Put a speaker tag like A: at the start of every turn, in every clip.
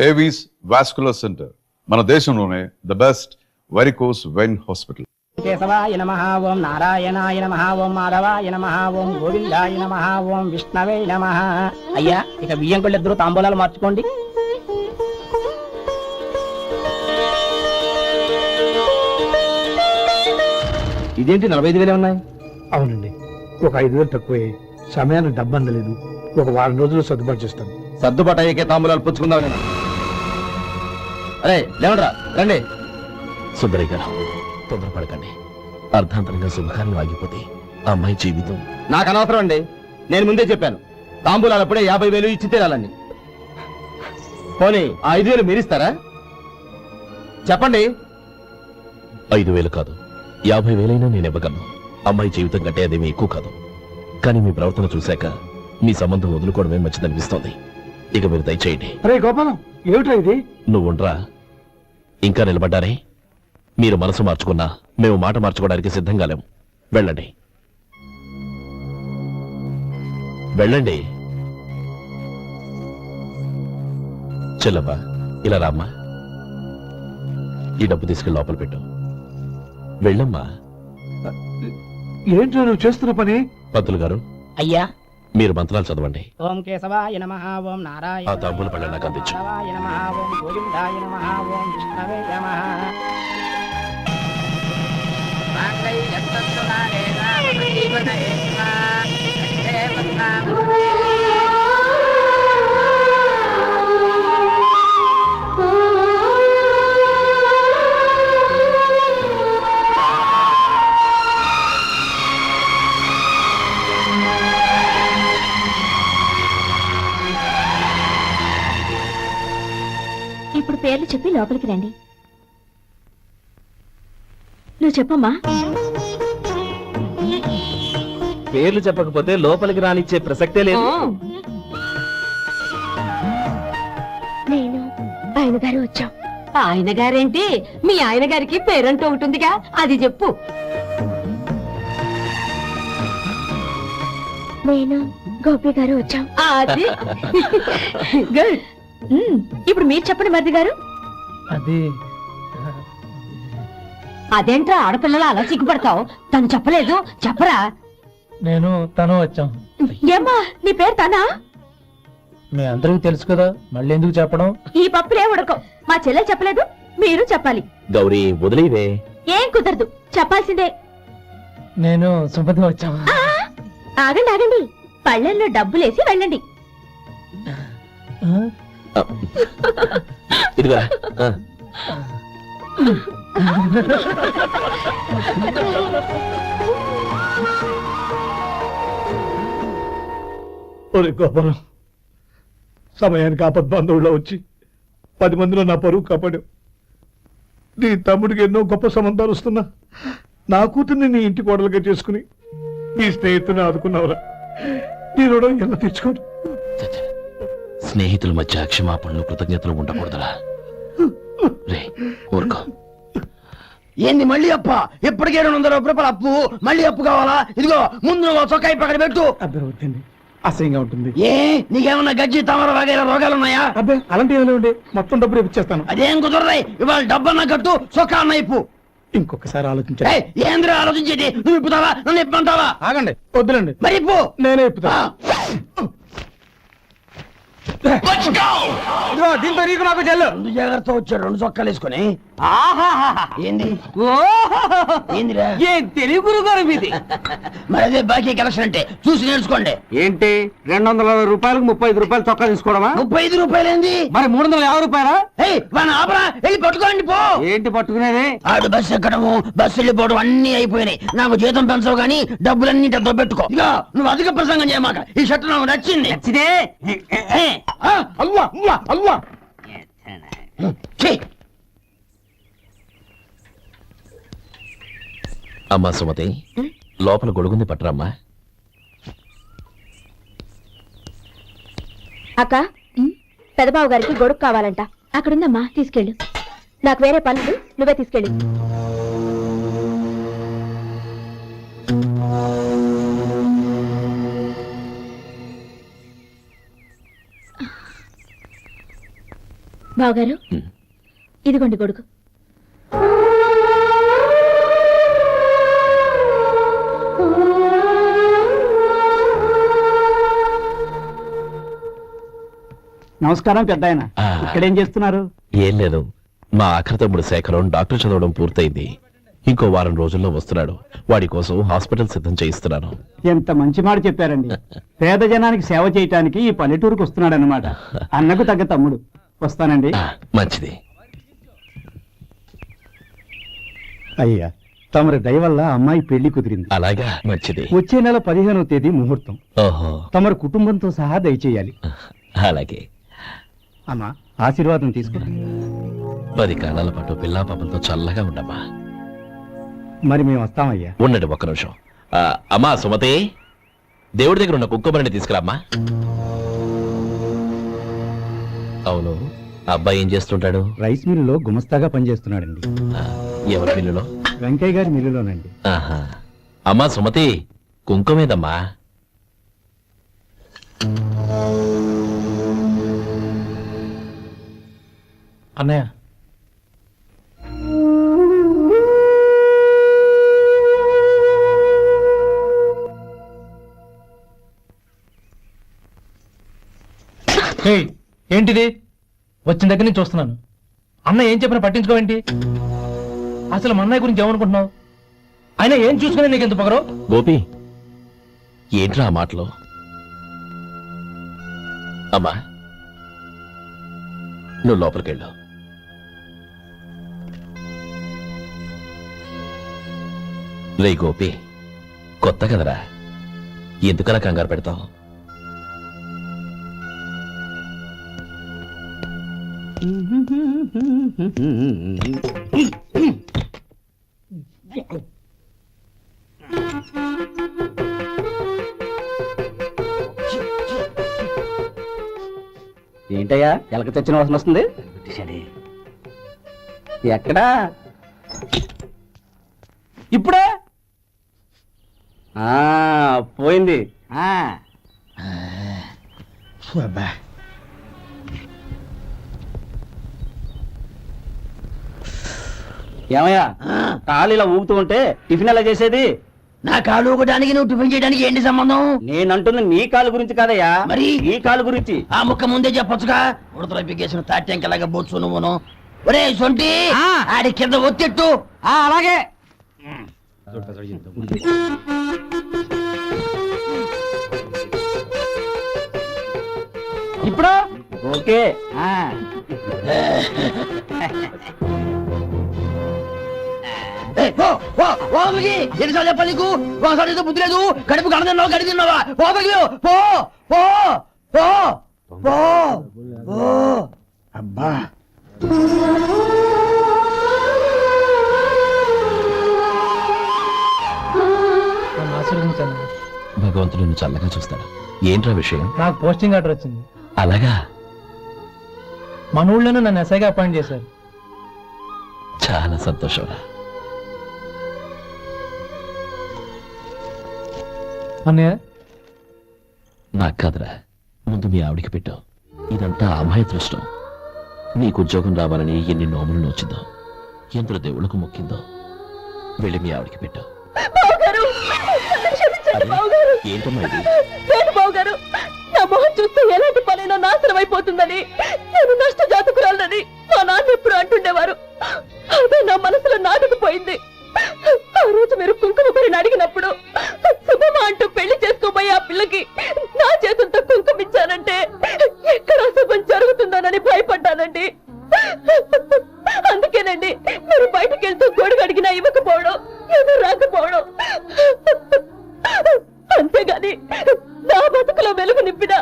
A: Avis vascular centre మన దేశంలోనే the best varicose vein hospital.
B: కేశవాయ నమః, ఓం నారాయణాయ నమః, ఓం మాధవాయ నమః, ఓం గోవిందాయ నమః, ఓం విష్ణవే నమః. అయ్యా, ఇక బియ్యం కొళ్ళు ఇద్దరు తాంబూలాలు మార్చుకోండి.
C: ఇదేంటి 45,000 ఉన్నాయి?
D: అవునండి, ఒక 5,000 తక్కువే. సమయానికి డబ్బు అందలేదు. ఒక వారం రోజులు సర్దుబాటు చేస్తాను.
C: సర్దుబాటు అయ్యే తాంబూలాలు పుచ్చుకుందాం. అరే లేవండ్రా, రండి.
E: సుందరయ్య గారు, తొందరపడకండి. అర్ధాంతరంగా శుభకార్యం ఆగిపోతే ఆ అమ్మాయి జీవితం
C: నాకు అనవసరం అండి. నేను ముందే చెప్పాను, తాంబూలాలు అప్పుడే 50,000 ఇచ్చి తీరాలని. పోనీ ఆ 5,000 మీరిస్తారా? చెప్పండి.
E: 5,000 కాదు, 50,000 నేను ఇవ్వగలను. అమ్మాయి జీవితం కంటే అదేమీ ఎక్కువ కాదు. కానీ మీ ప్రవర్తన చూశాక మీ సంబంధం వదులుకోవడమే మంచిదనిపిస్తోంది. ఇక మీరు దయచేయండి.
D: అరే గోపాలం, ఏమిట్రా ఇది?
E: నువ్వుండ్రా. ఇంకా నిలబడ్డారే? మీరు మనసు మార్చుకున్నా మేము మాట మార్చుకోవడానికి సిద్ధంగా లేము. వెళ్ళండి, వెళ్ళండి. చెల్లమ్మా, ఇలా రామ్మా. ఈ డబ్బు తీసుకెళ్ళి లోపల పెట్టు. వెళ్ళమ్మా.
D: ఏంట్రా నువ్వు చేస్తున్న పని?
E: పంతులు గారు,
B: అయ్యా,
E: మీరు మంత్రాలు చదవండి.
B: ఓం కేశవాయ నమః, ఓం నారాయణ
E: ఆ తాంబూల పళ్ళ నాకు అందించు.
B: మాధవాయ నమః, ఓం గోవిందాయ నమః, ఓం విష్ణవే నమః.
F: ఇప్పుడు పేర్లు చెప్పి లోపలికి రండి. నువ్వు చెప్పమ్మా.
C: పేర్లు చెప్పకపోతే లోపలికి రానిచ్చే ప్రసక్తే లేదు.
F: నేను ఆయన గారు వచ్చాం.
G: ఆయన గారేంటి, మీ ఆయన గారికి పేరంటూ ఉంటుందిగా, అది చెప్పు.
F: నేను గోపి గారు వచ్చాం.
G: అది గుడ్.
F: ఇప్పుడు మీరు చెప్పండి మరిది గారు.
D: అది
G: అదేంట్రా ఆడపిల్లలు అలా సిగ్గుపడతావు? తను చెప్పలేదు, చెప్పరా.
D: నేను తను వచ్చాం.
F: ఏమ్మా, నీ పేరు తనా?
D: మీ అందరికీ తెలుసు కదా, మళ్ళీ ఎందుకు చెప్పడం?
F: ఈ పప్పులే ఉడకం. మా చెల్లె చెప్పలేదు, మీరు చెప్పాలి.
E: గౌరీ, వదిలేవే.
F: ఏం కుదరదు, చెప్పాల్సిందే.
D: నేను సుమతి వచ్చాం.
F: ఆగండి ఆగండి, పళ్ళెల్లో డబ్బులేసి వెళ్ళండి.
E: ఇదిగా
D: ఒరే గోపాలం, సమయానికి ఆపద్బంధువుల్లో వచ్చి 10 మందిలో నా పరువు కాపాడావు. నీ తమ్ముడికి ఎన్నో గొప్ప సంబంధాలు వస్తున్నా నా కూతుర్ని నీ ఇంటి కోడలుగా చేసుకుని నీ స్నేహితుని ఆదుకున్నావురా. నీ రుణం ఎలా తెచ్చుకోను?
E: స్నేహితుల మధ్య క్షమాపణలు కృతజ్ఞతలు ఉండకూడదురా. రే ఊరుకో.
C: ఏంది మళ్ళీ అప్ప? ఇప్పటికే 200 రూపాయల అప్పు, మళ్ళీ అప్పు కావాలా? ఇదిగో ముందు నువ్వు చొక్కా పక్కన పెట్టు.
D: అబ్బే వద్దండి, అసహ్యంగా ఉంటుంది.
C: ఏ నీకేమన్నా గజ్జి తమర వగైరా రోగాలు ఉన్నాయా?
D: అబ్బే అలాంటి ఏమైనా ఉండే, మొత్తం డబ్బులు ఇప్పించేస్తాను.
C: అదేం కుదరదాయి. ఇవాళ డబ్బన్నా కట్టు, చొక్కా అన్న ఇప్పు.
D: ఇంకొకసారి ఆలోచించండి.
C: ఏంద్ర ఆలోచించేది? నువ్వు ఇప్పుతావా, నన్ను ఇప్పమంటావా?
D: ఆగండి, వద్దులండి,
C: మరి ఇప్పు.
D: నేనే ఇప్పుతా. దీంతో నీకు నాకు చెల్లు.
C: 2 జాగ్రత్త వచ్చాడు, 2 చొక్కాలు వేసుకొని. ఏంది ఏందిరా?
B: ఏం తెలుగు గురువు గారు మీది?
C: మరి అదే బాకీ కలెక్షన్ అంటే చూసి నేర్చుకోండి.
D: ఏంటి 220 రూపాయలకు 35 రూపాయలు చొక్కా తీసుకోవడమా?
C: 35 రూపాయలు ఏంది?
D: మరి 350 రూపాయలా?
C: మన ఆపరా, వెళ్ళి పట్టుకోండి పో.
D: ఏంటి పట్టుకునేది?
C: ఆడు బస్సు ఎక్కడము, బస్సు వెళ్ళిపోవడం అన్ని అయిపోయినాయి. నాకు జీతం పెంచవు గానీ డబ్బులన్నీ డబ్బు పెట్టుకో. ఇక నువ్వు అధిక ప్రసంగం చేయమాక. ఈ షర్ట్ నాకు నచ్చింది.
D: అల్వా అల్వా అల్వా.
E: అమ్మా సుమతి, లోపల గొడుగుంది పట్టరమ్మా.
F: అక్క, పెదబాబు గారికి గొడుగు కావాలంట. అక్కడుందమ్మా, తీసుకెళ్ళు. నాకు వేరే పనులు, నువ్వే తీసుకెళ్ళు. బావగారు
E: హ్మ్.
F: ఇదిగోండి గొడుగు.
B: నమస్కారం పెద్ద ఆయన.
E: ఆ.
B: ఇక్కడేం చేస్తున్నారు?
E: ఏం లేదు, మా ఆఖరి తమ్ముడు శేఖరం డాక్టర్ చదవడం పూర్తయింది. ఇంకో వారం రోజుల్లో వస్తున్నాడు. వాడి కోసం హాస్పిటల్ సిద్ధం చేయిస్తున్నాను.
B: ఎంత మంచి మాట చెప్పారండి. పేద జనానికి సేవ చేయటానికి ఈ పల్లెటూరుకు వస్తున్నాడు అన్నమాట. అన్నకు తగ్గ తమ్ముడు. వస్తానండి.
E: మంచిది.
B: అయ్యా, తమరి దయ వల్ల అమ్మాయి పెళ్లి కుదిరింది.
E: అలాగా, మంచిది.
B: వచ్చే నెల 15వ తేదీ ముహూర్తం.
E: ఓహో,
B: తమరు కుటుంబంతో సహా దయచేయాలి.
E: అలాగే.
B: అమ్మా, ఆశీర్వాదం తీసుకో.
E: 10 కాలాల పాటు పిల్లా పాపంతో చల్లగా ఉండమ్మా.
B: మరి మేము వస్తామయ్యా.
E: ఉండండి ఒక్క నిమిషం. అమ్మా సుమతి, దేవుడి దగ్గర ఉన్న కుక్కమరిని తీసుకురామ్మా. అవును, అబ్బాయి ఏం చేస్తుంటాడు?
B: రైస్ మిల్లులో గుమస్తాగా పనిచేస్తున్నాడండి.
E: ఎవరి మిల్లులో?
B: వెంకయ్య గారి మిల్లులోనండి.
E: ఆహా. అమ్మా సుమతి, కుంకుమేదమ్మా?
C: అన్నయ్య, ఏంటిది? వచ్చిన దగ్గర నుంచి చూస్తున్నాను. అన్న ఏం చెప్పినా పట్టించుకోవేంటి? అసలు మా అన్నయ్య గురించి ఏమనుకుంటున్నావు? ఆయన ఏం చూసుకునే నీకు ఎంత పొగరు?
E: గోపి, ఏంట్రా ఆ మాటలు? అమ్మా, నువ్వు లోపలికెళ్ళు. రే గోపి, కొత్త కదరా, ఎందుకలా కంగారు పెడతావు?
B: ఏంటయ్యా, ఎలక తెచ్చిన వాసన వస్తుంది? ఎక్కడా? ఇప్పుడే పోయింది. ఏమయ్యా, కాలు ఇలా ఊపుతూ ఉంటే టిఫిన్ ఎలా చేసేది?
H: నా కాలు ఊగడానికి నువ్వు టిఫిన్ చేయడానికి ఏంటి సంబంధం?
B: నేనంటుంది నీ కాలు గురించి కాదయ్యా,
H: మరి
B: ఈ కాలు గురించి.
H: ఆ ముక్క ముందే చెప్పొచ్చుగా. ఉడతలో పిగేసిన తాట్యంకలాగా బొచ్చు నువ్వును. ఒరే సొంటి, ఆడి కింద ఒత్తిట్టు.
B: అలాగే. ఇప్పుడు ఓకే.
H: ఎన్నిసార్లు చెప్పాలి నీకు? ఒకసారి బుద్ధి లేదు. కడుపు గడ తిన్నావు, గడి తిన్నావా? పో పో పో పో పో.
B: అబ్బా,
E: భగవంతుడు నిన్ను చల్లగా చూస్తాడు. ఏంట్రా విషయం?
C: నాకు పోస్టింగ్ ఆర్డర్ వచ్చింది.
E: అలాగా?
C: మన ఊళ్ళోనే నన్ను ఎస్ఐగా అపాయింట్ చేశారు.
E: చాలా సంతోషం.
C: అన్నయ్య,
E: నాకు కాదురా, ముందు మీ ఆవిడికి పెట్టావు. ఇదంతా అమ్మాయి దృష్టం. నీకు ఉద్యోగం రావాలని ఎన్ని నోములు నోచిందో, ఎందరో దేవుళ్ళకు మొక్కిందో. వెళ్ళి మీ ఆవిడికి పెట్టావు. ఏంటమ్మా ఇది?
F: బావగారు, నా మొహం చూస్తే ఎలాంటి పనైనా నాశనం అయిపోతుందని, నేను నష్ట జాతకురాలని మా నాన్న ఎప్పుడు అంటుండేవారు. అదే నా మనసులో నాటుకుపోయింది. ఆ రోజు మీరు కుంకుమ భరిని అడిగినప్పుడు శుభమా అంటూ పెళ్లి చేసుకోబోయే ఆ పిల్లకి నా చేతులతో కుంకుమిచ్చానంటే ఎక్కడ శుభం జరుగుతుందోనని భయపడ్డానండి. అందుకేనండి మీరు బయటకు వెళ్తూ గొడుగు అడిగినా ఇవ్వకపోవడం, ఎదురు రాకపోవడం. అంతేగాని నా బతుకులో వెలుగు నింపిన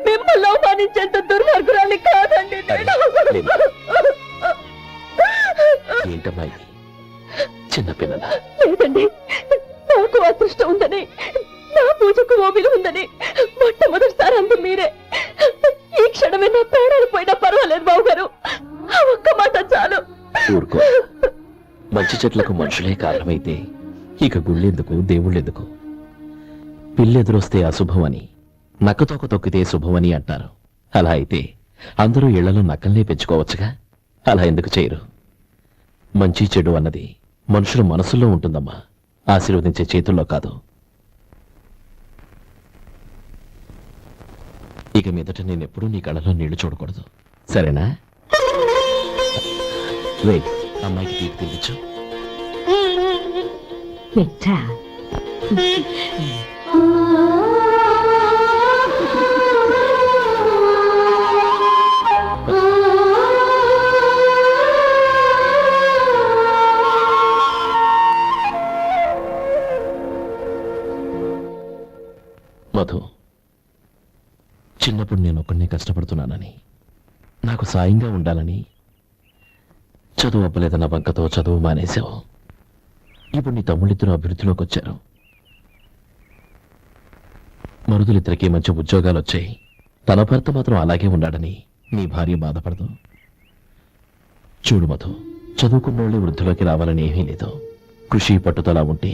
F: మిమ్మల్ని అవమానించేంత దుర్మార్గురాలి కాదండి నేను.
E: ఏంటమ్మా ఇది? చిన్నపిల్లల
F: లేదండి, నాకు అదృష్టం ఉందని, నా పూజకు ఓ విలువ ఉందని మొట్టమొదటిసారి అందు మీరే. ఈ క్షణమే నా ప్రాణాలు పోయినా పర్వాలేదు బావగారు, ఆ ఒక్క మాట చాలు.
E: ఊరుకో. మంచి చెట్లకు మనుషులే కారణమైతే ఇక గుళ్ళెందుకు, దేవుళ్ళెందుకు? పిల్లెదురొస్తే అశుభమని, నక్కతోక తొక్కితే శుభమని అంటారు. అలా అయితే అందరూ ఇళ్లలో నక్కల్నే పెంచుకోవచ్చుగా, అలా ఎందుకు చేయరు? మంచి చెడు అన్నది మనుషుల మనసుల్లో ఉంటుందమ్మా, ఆశీర్వదించే చేతుల్లో కాదు. ఇక మీదట నేనెప్పుడూ నీ కళ్ళలో నీళ్లు చూడకూడదు, సరేనా? వెయిట్, అమ్మాయికి తీపి తినిపించు.
G: పెట్టా.
E: మధు, చిన్నప్పుడు నేను ఒక్కడినే కష్టపడుతున్నానని, నాకు సాయంగా ఉండాలని చదువు అవ్వలేదన్న వంకతో చదువు మానేశావు. ఇప్పుడు నీ తమ్ముళ్ళిద్దరూ అభివృద్ధిలోకి వచ్చారు. మరుదులిద్దరికీ మంచి ఉద్యోగాలు వచ్చాయి. తన భర్త మాత్రం అలాగే ఉన్నాడని నీ భార్య బాధపడదు. చూడు మధు, చదువుకున్నోళ్ళే వృద్ధిలోకి రావాలని ఏమీ లేదు. కృషి పట్టుదల ఉంటే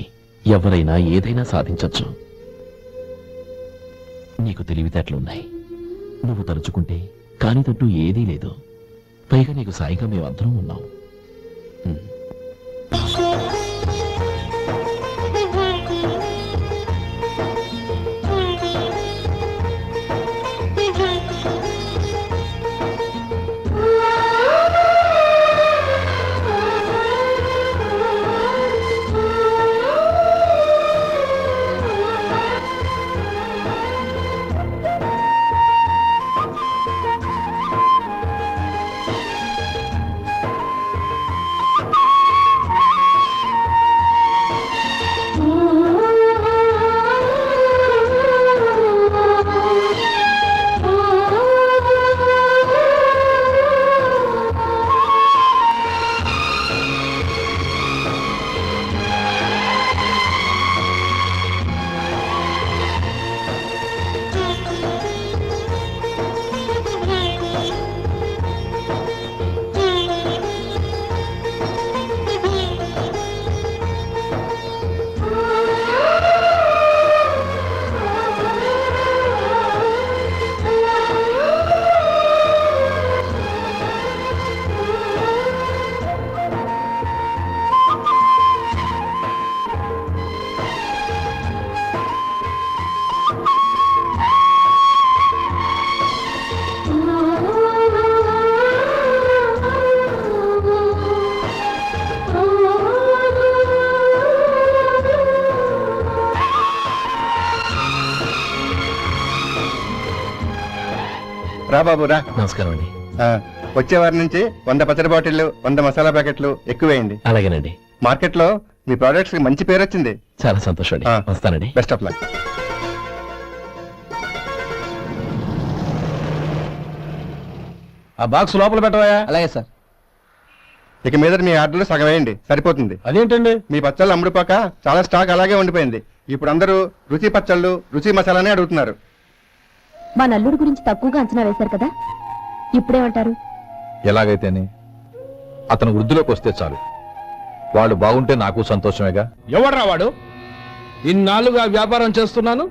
E: ఎవరైనా ఏదైనా సాధించొచ్చు. నీకు తెలివితేటలున్నాయి. నువ్వు తలుచుకుంటే కానిదంటూ ఏదీ లేదు. పైగా నీకు సాయిగా మేమందరం ఉన్నాం.
I: రా బాబు రా.
E: నమస్కారం అండి.
I: వచ్చే వారి నుంచి 100 పచ్చడి బాటిళ్లు 100 మసాలా ప్యాకెట్లు ఎక్కువేయండి.
E: అలాగేనండి.
I: మార్కెట్ లో మీ ప్రోడక్ట్స్ కి మంచి పేరు వచ్చింది.
E: చాలా సంతోషం అండి. వస్తానండి.
I: Best of luck.
C: ఆ బాక్స్ లోపల పెట్టవా?
H: అలాగే సార్.
I: ఇక మీద మీ ఆర్డర్లు సగం వేయండి, సరిపోతుంది.
C: అదేంటండి?
I: మీ పచ్చళ్ళు అమ్ముడుపోక చాలా స్టాక్ అలాగే ఉండిపోయింది. ఇప్పుడు అందరూ రుచి పచ్చళ్ళు రుచి మసాలానే అడుగుతున్నారు.
F: మా నల్లుడి గురించి తక్కువగా అంచనా వేశారు కదా, ఇప్పుడేమంటారు?
J: ఎలాగైతేనే అతను వృద్ధిలోకి వస్తే చాలు. వాడు బాగుంటే నాకు సంతోషమేగా.
C: ఎవడ్రా వాడు? ఇన్నాళ్ళుగా వ్యాపారం చేస్తున్నాను,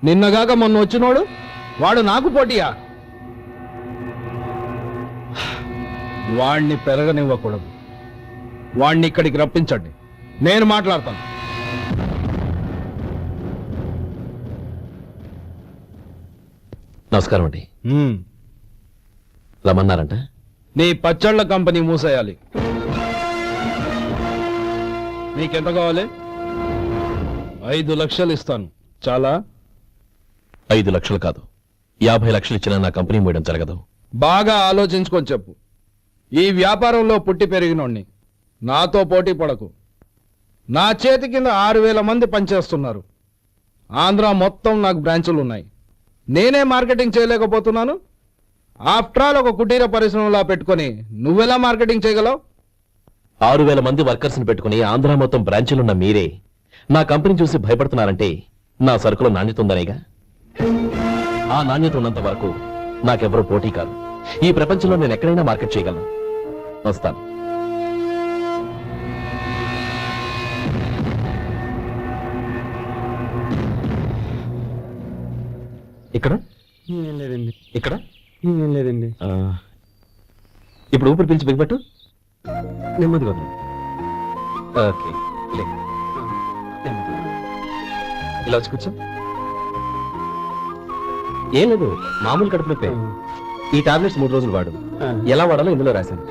C: నిన్నగాక మొన్న వచ్చినోడు వాడు నాకు పోటీయా? వాణ్ణి పెరగనివ్వకూడదు. వాణ్ణి ఇక్కడికి రప్పించండి, నేను మాట్లాడతాను.
E: నమస్కారం అండి. రమ్మన్నారంట?
C: నీ పచ్చళ్ళ కంపెనీ మూసేయాలి. నీకెంత కావాలి? 5 లక్షలు ఇస్తాను. చాలా?
E: 5 లక్షలు కాదు, 50 లక్షలు ఇచ్చినా నా కంపెనీ మూయడం జరగదు.
C: బాగా ఆలోచించుకొని చెప్పు. ఈ వ్యాపారంలో పుట్టి పెరిగినోడ్ని, నాతో పోటీ పడకు. నా చేతి కింద 6,000 మంది పనిచేస్తున్నారు. ఆంధ్ర మొత్తం నాకు బ్రాంచులు ఉన్నాయి. నేనే మార్కెటింగ్ చేయలేకపోతున్నాను. ఆఫ్టర్ ఆల్ ఒక కుటీర పరిశ్రమలా పెట్టుకొని నువ్వెలా మార్కెటింగ్ చేయగలవు?
E: 6,000 మంది వర్కర్స్ ని పెట్టుకుని ఆంధ్ర మొత్తం బ్రాంచీలున్న మీరే నా కంపెనీ చూసి భయపడుతున్నారంటే నా సరుకులో నాణ్యత ఉందనేగా. ఆ నాణ్యత ఉన్నంత వరకు నాకెవరూ పోటీ కాదు. ఈ ప్రపంచంలో నేను ఎక్కడైనా మార్కెట్ చేయగలను. వస్తాను.
J: ఇక్కడ ఇక్కడ
B: ఏం లేదండి.
E: ఇప్పుడు ఊపిరి పీల్చి బిగపట్టు.
B: నెమ్మదిగా వదలండి.
E: ఓకే లే. ఇలా వచ్చి కూర్చో. ఏం లేదు, మామూలు కడుపు నొప్పే. ఈ టాబ్లెట్స్ 3 రోజులు వాడు. ఎలా వాడాలో ఇందులో రాశాను.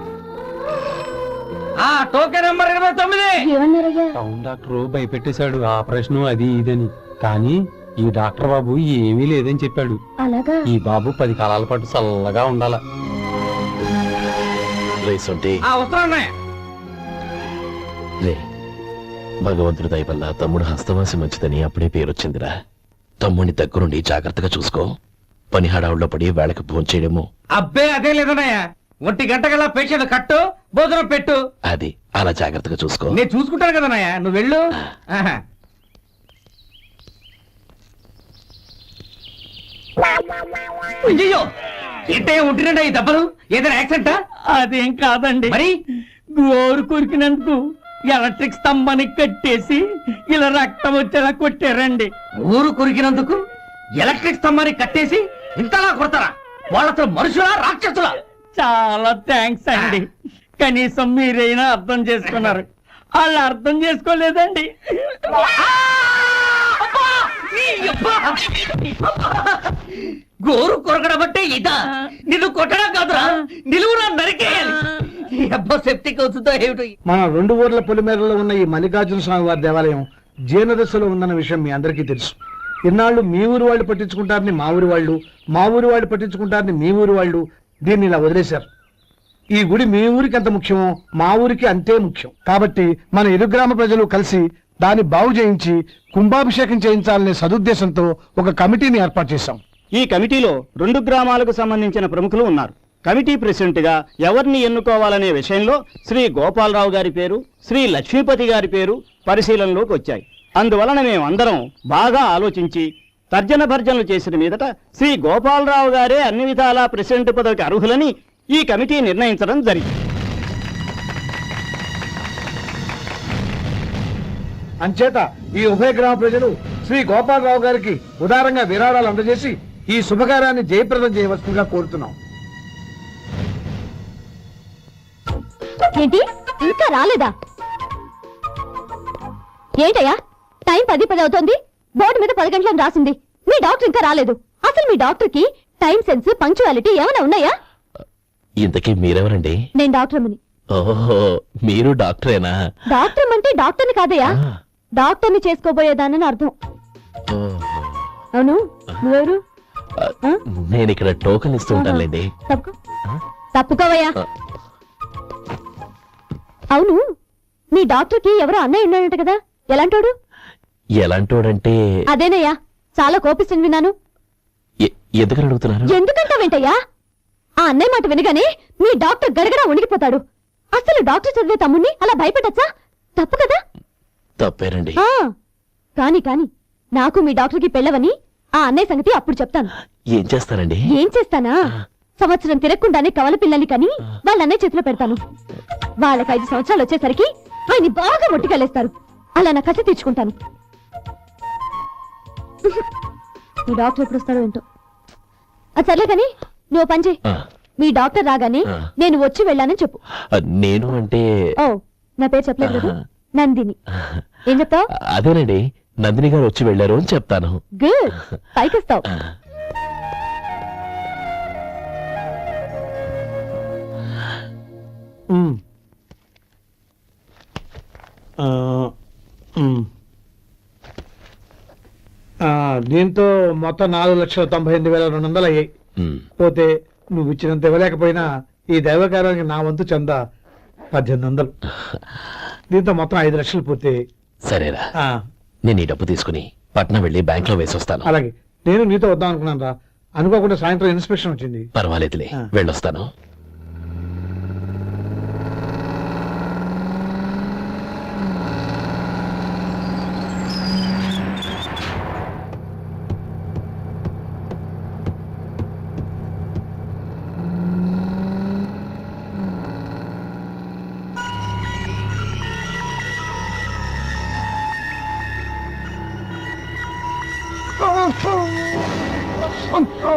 H: Token number 29.
B: టౌన్ డాక్టర్ భయపెట్టేశాడు ఆపరేషన్ అది ఇదని. కానీ ఈ డాక్టర్ బాబు ఏమీ లేదని చెప్పాడు.
F: అలాగా?
B: ఈ బాబు 10 కాలాల పాటు చల్లగా ఉండాల.
E: రే, భగవంతుడి దయ వల్ల తమ్ముడు హస్తవాసి మంచిదని అప్పుడే పేరొచ్చిందిరా. తమ్ముడిని దగ్గరుండి జాగ్రత్తగా చూసుకో. పని హడావుల్లో పడి వేళకి భోంచేయడము.
H: అబ్బే అదే లేదన్నయ్య. 1 గంట కల్లా పేషెంట్ కట్టు, భోజనం పెట్టు.
E: అది అలా జాగ్రత్తగా చూసుకో.
H: నేను చూసుకుంటాను కదన్నయ్య, నువ్వు వెళ్ళు. అయ్యో, ఏంటయ్యా ఉంటున్నాడా ఈ దెబ్బలు? ఏదైనా యాక్సిడెంటా?
B: అదేం కాదండి,
H: మరి
B: గోరు కొరికినందుకు ఎలక్ట్రిక్ స్తంభానికి కట్టేసి ఇలా రక్తం వచ్చేలా కొట్టారండి.
H: ఊరు కొరికినందుకు ఎలక్ట్రిక్ స్తంభాన్ని కట్టేసి ఇంతలా కొడతారా? వాళ్ళతో మనుషులా రాక్షసులా?
B: చాలా థ్యాంక్స్ అండి. కనీసం మీరైనా అర్థం చేసుకున్నారు. వాళ్ళు అర్థం చేసుకోలేదండి.
H: గోరు కొరకడం అంటే ఇదా? నిన్ను కొట్టడం కాదురా, నిలువురా నరికేయాలి. అబ్బా సెప్టిక్ అవుతుందో ఏమిటో.
D: మన 2 ఊర్ల పొలిమేరలో ఉన్న ఈ మల్లికార్జున స్వామి వారి దేవాలయం జీర్ణదశలో ఉందన్న విషయం మీ అందరికీ తెలుసు. ఇన్నాళ్ళు మీ ఊరు వాళ్ళు పట్టించుకుంటారని మా ఊరి వాళ్ళు, మా ఊరి వాళ్ళు పట్టించుకుంటారని మీ ఊరి వాళ్ళు దీన్ని ఇలా వదిలేశారు. ఈ గుడి మీ ఊరికి ఎంత ముఖ్యమో మా ఊరికి అంతే ముఖ్యం. కాబట్టి మన ఇరు గ్రామ ప్రజలు కలిసి దాన్ని బాగు చేయించి కుంభాభిషేకం చేయించాలనే సదుద్దేశంతో ఒక కమిటీని ఏర్పాటు చేశాం.
B: ఈ కమిటీలో 2 గ్రామాలకు సంబంధించిన ప్రముఖులు ఉన్నారు. కమిటీ ప్రెసిడెంట్ గా ఎవరిని ఎన్నుకోవాలనే విషయంలో శ్రీ గోపాలరావు గారి పేరు, శ్రీ లక్ష్మీపతి గారి పేరు పరిశీలనలోకి వచ్చాయి. అందువలన మేమందరం బాగా ఆలోచించి తర్జన భర్జనలు చేసిన మీదట శ్రీ గోపాలరావు గారే అన్ని విధాలా ప్రెసిడెంట్ పదవికి అర్హులని ఈ కమిటీ నిర్ణయించడం జరిగింది.
D: అంచేత ఈ ఉభయ గ్రామ ప్రజలు శ్రీ గోపాలరావు గారికి ఉదారంగా విరాళాలు అందజేసి ఈ శుభకార్యాన్ని జయప్రదం చేయవలసిందిగా కోరుతున్నాం.
F: ఏంటి ఇంకా రాలేదా? ఏంటయ్యా టైం 10 అవుతోంది. బోర్డు మీద 10 గంటలను రాసింది. మీ డాక్టర్ ఇంకా రాలేదు. అసలు మీ డాక్టర్ కి టైం సెన్స్, పంక్చువాలిటీ ఏమైనా ఉన్నాయా?
E: ఇంతకీ మీరెవరండి?
F: నేను డాక్టర్ అమ్మని.
E: ఓహో, మీరు డాక్టరేనా?
F: డాక్టర్ అంటే డాక్టర్ని కాదయ్యా, డాక్టర్ని చేసుకోబోయేదానని అర్థం. అవును, నువ్వెవరు?
E: నేను ఇక్కడ టోకెన్ ఇస్తూ ఉంటానులేండి.
F: తప్పుకోవయ్యా. అవును, మీ డాక్టర్ కి ఎవరో అన్నయ్య ఉన్నాడంట కదా, ఎలాంటోడు?
E: ఎలాంటోడంటే
F: అదేనయ్యా, చాలా కోపిస్తుంది విన్నాను.
E: ఎందుకని అడుగుతున్నారు?
F: ఎందుకంటావేంటయ్యా? ఆ అన్నయ్య మాట వినగానే మీ డాక్టర్ గడగడా ఉనికిపోతాడు. అసలు డాక్టర్ చదివే తమ్ముణ్ణి అలా భయపెట్టచ్చా? తప్పు కదా?
E: తప్పేనండి.
F: కాని నాకు మీ డాక్టర్ కి పెళ్ళవని ఆ అన్నయ్య సంగతి అప్పుడు చెప్తాను.
E: ఏం చేస్తానండి?
F: ఏం చేస్తానా? సంవత్సరం తిరగకుండానే కవల పిల్లల్ని కని వాళ్ళ అన్నయ్య చేతిలో పెడతాను. వాళ్ళకి 5 సంవత్సరాలు వచ్చేసరికి ఆయన్ని బాగా మొట్టికెళ్ళేస్తారు. అలా నా కసి తీర్చుకుంటాను. మీ డాక్టర్ ఎప్పుడు వస్తాడో ఏంటో. అది సర్లే కానీ నువ్వు పని చేయి. మీ డాక్టర్ రాగానే నేను వచ్చి వెళ్ళానని చెప్పు.
E: నేను అంటే
F: ఓ, నా పేరు చెప్పలేదు కదా, నందిని. ఏం చెప్తావు?
E: అదేనండి, నందిని గారు వచ్చి వెళ్ళారు అని చెప్తాను.
F: గుడ్, పైకిస్తావు.
D: దీంతో మొత్తం 4,98,200 అయ్యాయి. పోతే నువ్వు ఇచ్చినంత ఇవ్వలేకపోయినా ఈ దైవకార్యానికి నా వంతు చందా 1800. దీంతో మొత్తం 5 లక్షలు పూర్తి.
E: సరేరా, నేను ఈ డబ్బు తీసుకుని పట్నం వెళ్ళి బ్యాంక్ లో వేసి వస్తాను.
D: అలాగే, నేను నీతో వద్దాం అనుకున్నాను రా, అనుకోకుండా సాయంత్రం ఇన్స్పెక్షన్ వచ్చింది.
E: పర్వాలేదులే, వెళ్ళొస్తాను.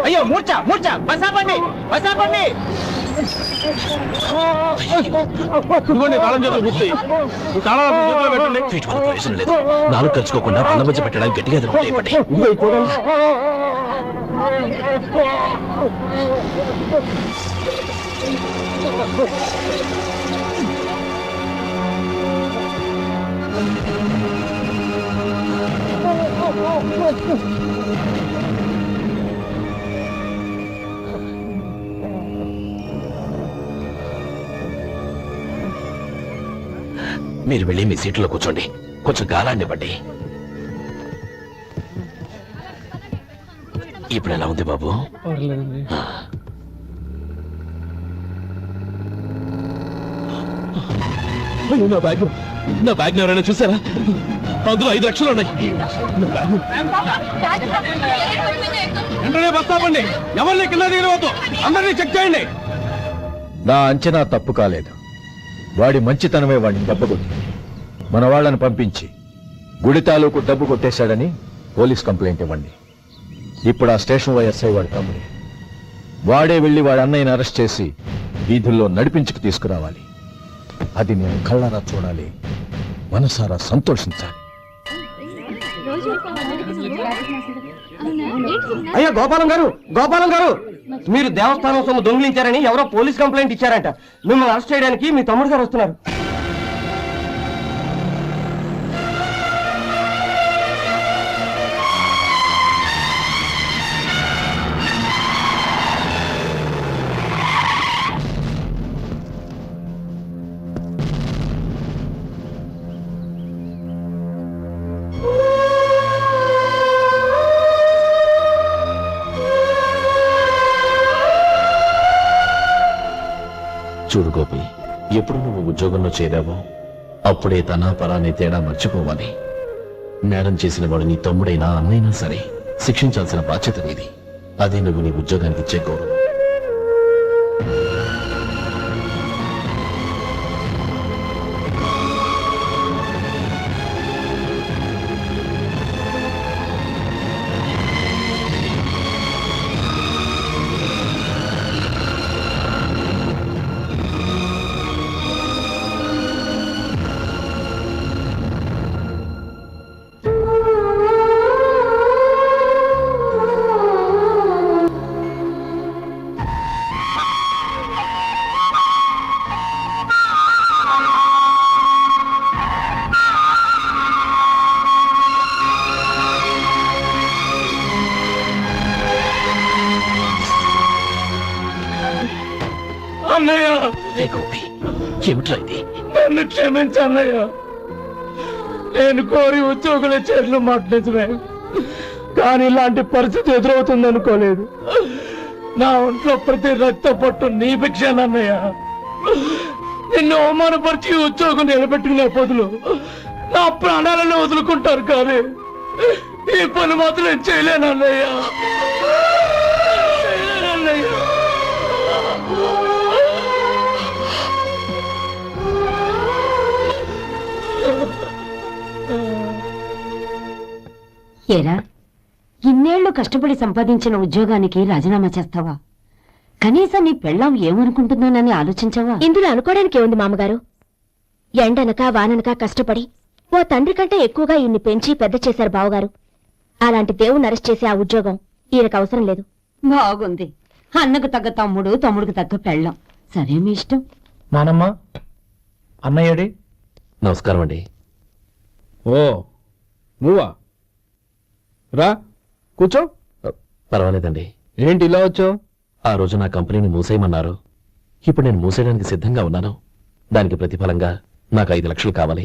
H: అయ్యో మూర్చ మూర్చ బసాపండి బసాపండి
E: ప్రయోజనం లేదు. నాలుగు ఖర్చుకోకుండా వాళ్ళ మధ్య పెట్టడానికి గట్టిగా ఎదుర్కొంటే మీరు వెళ్ళి మీ సీట్లో కూర్చోండి, కొంచెం గాలాన్ని బట్టి. ఇప్పుడు ఎలా ఉంది బాబు? నా బ్యాగ్ ఎవరైనా చూసారా? అందులో 5 లక్షలు ఉన్నాయి.
H: వెంటనే బస్తాపండి, ఎవరిని కింద దిగవద్దు, అందరినీ చెక్ చేయండి.
J: నా అంచనా తప్పు కాలేదు. వాడి మంచితనమే వాడిని దెబ్బకొట్టి మన వాళ్ళని పంపించి గుడి తాలూకు డబ్బు కొట్టేశాడని పోలీస్ కంప్లైంట్ ఇవ్వండి. ఇప్పుడు ఆ స్టేషన్ ఎస్ఐ వాడి తమ్ముడు. వాడే వెళ్ళి వాడి అన్నయ్యని అరెస్ట్ చేసి వీధుల్లో నడిపించుకు తీసుకురావాలి. అది నేను కళ్ళారా చూడాలి, మనసారా సంతోషించాలి.
H: అయ్యా గోపాలం గారు మీరు దేవస్థానం సొమ్ము దొంగిలించారని ఎవరో పోలీస్ కంప్లైంట్ ఇచ్చారంట. మిమ్మల్ని అరెస్ట్ చేయడానికి మీ తమ్ముడు గారు వస్తున్నారు.
E: చూడు గోపి, ఎప్పుడు నువ్వు ఉద్యోగంలో చేరావో అప్పుడే తన పరాని తేడా మర్చిపోవాలి. నేరం చేసిన వాడు నీ తమ్ముడైనా అన్నైనా సరే శిక్షించాల్సిన బాధ్యత నీది. అదే నువ్వు నీ ఉద్యోగానికి ఇచ్చే గౌరవం. గోపి, ఏమిట్రా ఇది?
H: నన్ను క్షమించన్నయ్య. నేను కోరి ఉద్యోగుల చేతులు మాట్లాడే, కానీ ఇలాంటి పరిస్థితి ఎదురవుతుంది అనుకోలేదు. నా ఒంట్లో ప్రతి రక్త పట్టు నీ భిక్షానన్నయ్య. నిన్ను అవమానపరిచి ఉద్యోగం నిలబెట్టుకునే బదులు నా ప్రాణాలను వదులుకుంటారు, కానీ ఈ పని మాత్రం నేను చేయలేనన్నయ్య.
G: ఏరా, ఇన్నేళ్లు కష్టపడి సంపాదించిన ఉద్యోగానికి రాజీనామా చేస్తావా? కనీసం నీ పెళ్ళాం ఏమనుకుంటుందోనని ఆలోచించావా?
F: ఇందులో అనుకోవడానికి ఏముంది మామగారు? ఎండనక వాననక కష్టపడి ఓ తండ్రి కంటే ఎక్కువగా ఈయన్ని పెంచి పెద్ద చేశారు బావగారు. అలాంటి దేవుణ్ణి అరెస్ట్ చేసే ఆ ఉద్యోగం ఈయనకు అవసరం లేదు.
G: బాగుంది. అన్నకు తగ్గ తమ్ముడు, తమ్ముడికి తగ్గ పెళ్ళాం. సరే, మీ ఇష్టం.
H: నానమ్మ, అన్నయ్యడి.
E: నమస్కారం అండి.
C: ఓ నువ్వా? రా కూర్చో.
E: పర్వాలేదండి.
C: ఏంటి ఇలా వచ్చావు?
E: ఆ రోజు నా కంపెనీని మూసేయమన్నారు. ఇప్పుడు నేను మూసేయడానికి సిద్ధంగా ఉన్నాను. దానికి ప్రతిఫలంగా నాకు 5 లక్షలు కావాలి.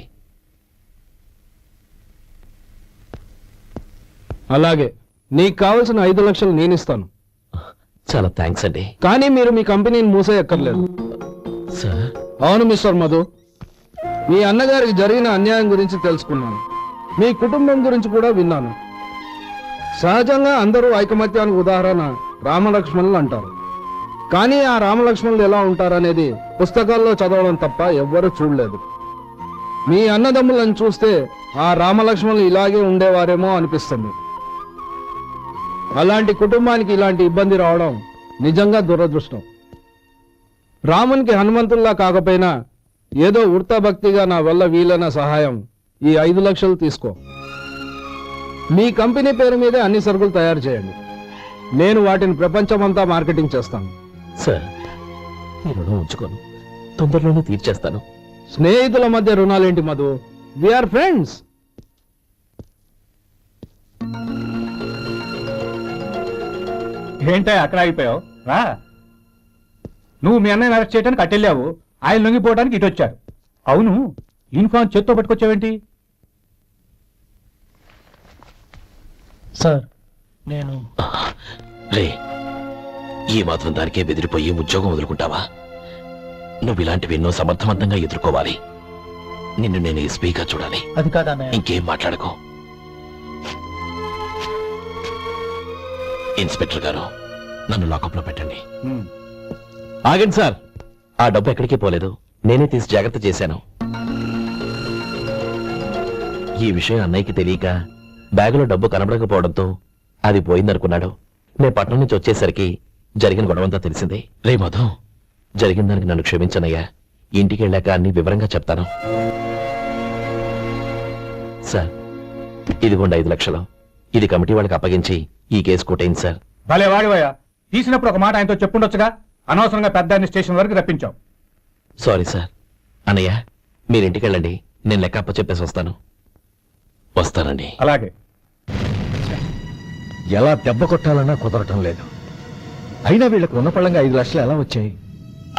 C: అలాగే, నీకు కావలసిన 5 లక్షలు నేను ఇస్తాను.
E: చాలా థ్యాంక్స్ అండి.
C: కానీ మీరు మీ కంపెనీని మూసేయక్కర్లేదు.
E: సార్,
C: అవును మిస్టర్ మధు, మీ అన్నగారికి జరిగిన అన్యాయం గురించి తెలుసుకున్నాను. మీ కుటుంబం గురించి కూడా విన్నాను. సహజంగా అందరూ ఐకమత్యానికి ఉదాహరణ రామలక్ష్మణులు అంటారు. కానీ ఆ రామలక్ష్మణులు ఎలా ఉంటారనేది పుస్తకాల్లో చదవడం తప్ప ఎవ్వరూ చూడలేదు. మీ అన్నదమ్ములను చూస్తే ఆ రామలక్ష్మణులు ఇలాగే ఉండేవారేమో అనిపిస్తుంది. అలాంటి కుటుంబానికి ఇలాంటి ఇబ్బంది రావడం నిజంగా దురదృష్టం. రామునికి హనుమంతుల్లా కాకపోయినా ఏదో భక్తిగా నా వల్ల వీలైన సహాయం ఈ 5 లక్షలు తీసుకో. మీ కంపెనీ పేరు మీదే అన్ని సరుకులు తయారు చేయండి. నేను వాటిని ప్రపంచమంతా మార్కెటింగ్ చేస్తాను.
E: సార్, ఈ రుణం ఉంచుకోను, తొందరలోనే తీర్చేస్తాను.
C: స్నేహితుల మధ్య రుణాలేంటి మధు? We are friends.
D: ఏంటో అక్కడ ఆగిపోయావు? రా. నువ్వు మీ అన్నయ్యని అరెస్ట్ చేయడానికి అట్టెళ్ళావు, ఆయన లొంగిపోవడానికి ఇటు వచ్చారు. అవును, యూనిఫామ్ చేత్తో పట్టుకొచ్చావేంటి?
H: సార్ నేను
E: రే, ఈ మాత్రం దానికే బెదిరిపోయి ఉద్యోగం వదులుకుంటావా? నువ్వు ఇలాంటివి ఎన్నో సమర్థవంతంగా ఎదుర్కోవాలి. నిన్ను నేను ఎస్పీగా చూడాలి.
H: అది కాదన్నయ్య.
E: ఇంకేం మాట్లాడుకో. ఇన్స్పెక్టర్ గారు, నన్ను లాకప్ లో పెట్టండి. ఆగండి సార్, ఆ డబ్బు ఎక్కడికి పోలేదు, నేనే తీసి జాగ్రత్త చేశాను. ఈ విషయం అన్నయ్యకి తెలియక బ్యాగులో డబ్బు కనబడకపోవడంతో అది పోయిందనుకున్నాడు. నేను పట్నం నుంచి వచ్చేసరికి జరిగిన గొడవంతా తెలిసింది. రే మధు, జరిగిన దానికి నన్ను క్షమించనయ్యా. ఇంటికి వెళ్ళాక అన్ని వివరంగా చెప్తాను. సార్, ఇదిగోండి 5 లక్షలు. ఇది కమిటీ వాళ్ళకి అప్పగించి ఈ కేసు కొట్టేయండి సార్.
D: భలే వాడివయ్యా, తీసినప్పుడు ఒక మాట ఆయనతో చెప్పుండొచ్చుగా. అనవసరంగా పెద్ద స్టేషన్ వరకు రప్పించావు.
E: Sorry sir. అన్నయ్య, మీరింటికి వెళ్ళండి, నేను లెక్క అప్ప చెప్పేసి వస్తాను. వస్తానండి.
D: అలాగే.
J: ఎలా దెబ్బ కొట్టాలన్నా కుదరటం లేదు. అయినా వీళ్ళకు రుణపళ్ళంగా 5 లక్షలు ఎలా వచ్చాయి?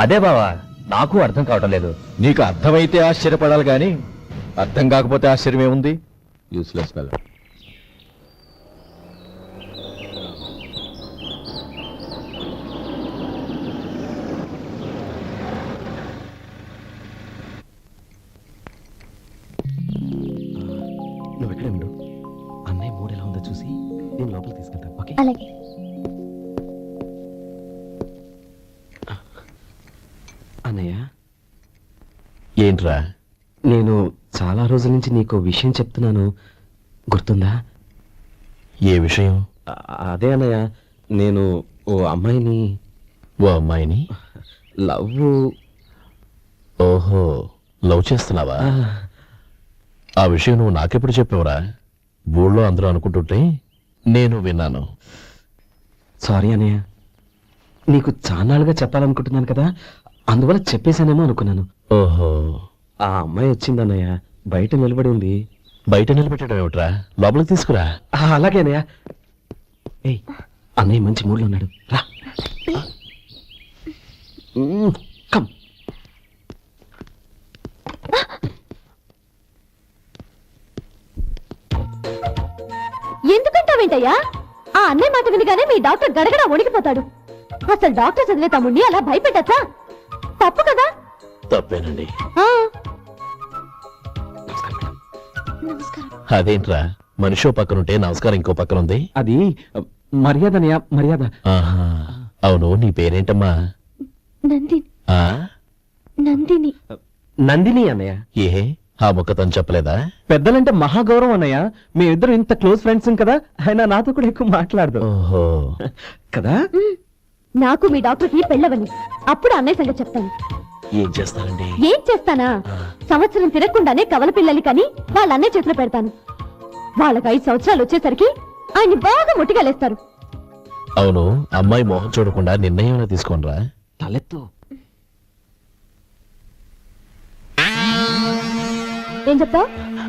H: అదే బావా, నాకు అర్థం కావటం లేదు.
J: నీకు అర్థమైతే ఆశ్చర్యపడాలి గాని అర్థం కాకపోతే ఆశ్చర్యమేముంది? Useless fellow.
E: నువ్వు ఎక్కడే ఉండు, అన్నయ్య మూడు ఎలా ఉందో చూసి నేను లోపలికి తీసుకెళ్తాను. ఓకే?
F: అలాగే.
E: అన్నయ్య, ఏంట్రా? నేను చాలా రోజుల నుంచి నీకు విషయం చెప్తున్నాను, గుర్తుందా? ఏ విషయం? అదే అన్నయ్య, నేను ఓ అమ్మాయిని లవ్. ఓహో, లవ్ చేస్తున్నావా? ఆ విషయం నువ్వు నాకెప్పుడు చెప్పావురా? ఊళ్ళో అందరూ అనుకుంటుంటే నేను విన్నాను. సారీ అన్నయ్య, నీకు చాలాగా చెప్పాలనుకుంటున్నాను కదా, అందువల్ల చెప్పేశానేమో అనుకున్నాను. ఓహో, ఆ అమ్మాయి వచ్చిందన్నయ్య, బయట నిలబడి ఉంది. బయట నిలబెట్టడం ఏమిట్రా? లోపలికి తీసుకురా. అలాగే అన్నయ్య. ఏయ్, అన్నయ్య మంచి మూడ్లో ఉన్నాడు, రా. కమ్.
F: ఎందుకంటావేంటయ్యా? ఆ అన్నయ్య మాట వినగానే మీ డాక్టర్ గడగడ వణికిపోతాడు. అసలు డాక్టర్ చదివే తమ్ముడిని అలా భయపెట్టచ్చా? తప్పు కదా?
E: తప్పేనండి.
F: ఆ.
E: అదేంట్రా, మనిషి పక్కనుంటే నమస్కారం ఇంకో పక్కన ఉంది?
B: అది మర్యాదనయ్య, మర్యాద.
E: ఆహా, అవును, నీ పేరేంటమ్మా?
F: నందిని.
E: ఆ?
F: నందిని.
B: నందిని అన్నయ్య.
E: ఏ, ఆ ముక్కతను చెప్పలేదా?
B: పెద్దలంటే మహాగౌరవం అన్నయ్య. మేమిద్దరం ఇంత క్లోజ్ ఫ్రెండ్స్ కదా, ఆయన నాతో కూడా ఎక్కువ మాట్లాడదు.
E: ఓహో,
B: కదా?
F: నాకు మీ డాక్టర్కి పెళ్ళవని, అప్పుడు అన్నయ్య సంగతి చెప్తాను.
E: ఏం చేస్తానండి?
F: ఏం చేస్తానా? సంవత్సరం తిరగకుండానే కవల పిల్లల్ని కని వాళ్ళ అన్నయ్య చేతిలో పెడతాను. వాళ్ళకి 5 సంవత్సరాలు వచ్చేసరికి ఆయన్ని బాగా ముట్టిగలేస్తారు.
E: అవును, అమ్మాయి మొహం చూడకుండా నిర్ణయం తీసుకోనరా?
B: తలెత్తు.
F: ఏం చెప్తావు?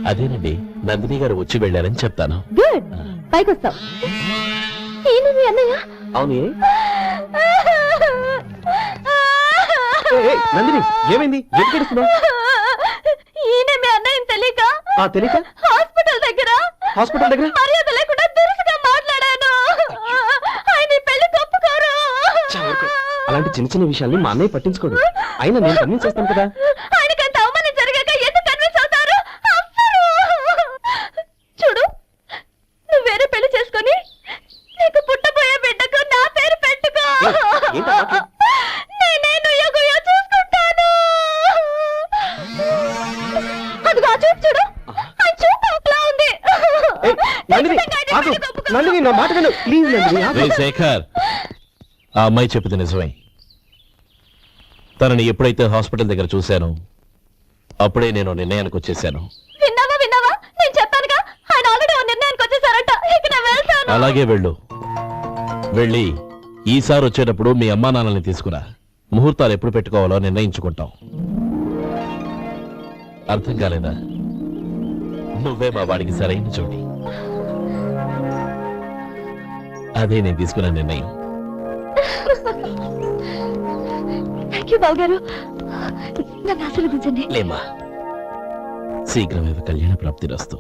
E: అదేనండి, నందిని గారు వచ్చి వెళ్ళారని చెప్తాను.
F: గుడ్, పైకొస్తావు. ఈయన మీ అన్నయ్య?
B: అవును. నందిని, ఏమైంది? ఎందుకు?
F: ఈయన మీ అన్నయ్యని తెలియక
B: తెలియక
F: హాస్పిటల్ దగ్గర మర్యాద లేకుండా దురుసుగా మాట్లాడాను. ఆయన ఈ పెళ్లి తప్పుకోరు.
B: అలాంటి చిన్న చిన్న విషయాల్ని మా అన్నయ్య పట్టించుకోడు. అయినా నేను కన్విన్స్ చేస్తాను కదా.
F: ఆయనకంత అవమానం జరిగాక ఎందుకు కన్విన్స్ అవుతారు? చూడు, నువ్వు వేరే పెళ్లి చేసుకొని నీకు పుట్టబోయే బిడ్డకు నా పేరు పెట్టుకో. నేనే నుయ్యగుయ్య చూసుకుంటాను. అదిగో ఆ చూపు చూడు, ఆ చూపు ఒకలా ఉంది.
H: నందిని నా మాట విను ప్లీజ్ నందిని
E: రే శేఖర్, ఆ అమ్మాయి చెప్పింది నిజమే. తనని ఎప్పుడైతే హాస్పిటల్ దగ్గర చూశానో అప్పుడే నేను నిర్ణయానికి వచ్చేసాను.
F: విన్నావా నేను చెప్పానుగా ఆయన ఆల్రెడీ ఓ నిర్ణయానికి వచ్చేసారట. ఇక నేను వెళ్తాను.
E: అలాగే వెళ్ళి ఈసారి వచ్చేటప్పుడు మీ అమ్మా నాన్నల్ని తీసుకురా. ముహూర్తాలు ఎప్పుడు పెట్టుకోవాలో నిర్ణయించుకుంటాం. అర్థం కాలేదా? నువ్వే మా వాడికి సరైన చోటి. అదే నేను తీసుకున్న నిర్ణయం.
F: థ్యాంక్ యూ బాబు గారు, నన్ను ఆశీర్వదించండి.
E: లేమ్మా, శీఘ్రమే కళ్యాణ ప్రాప్తి రస్తు.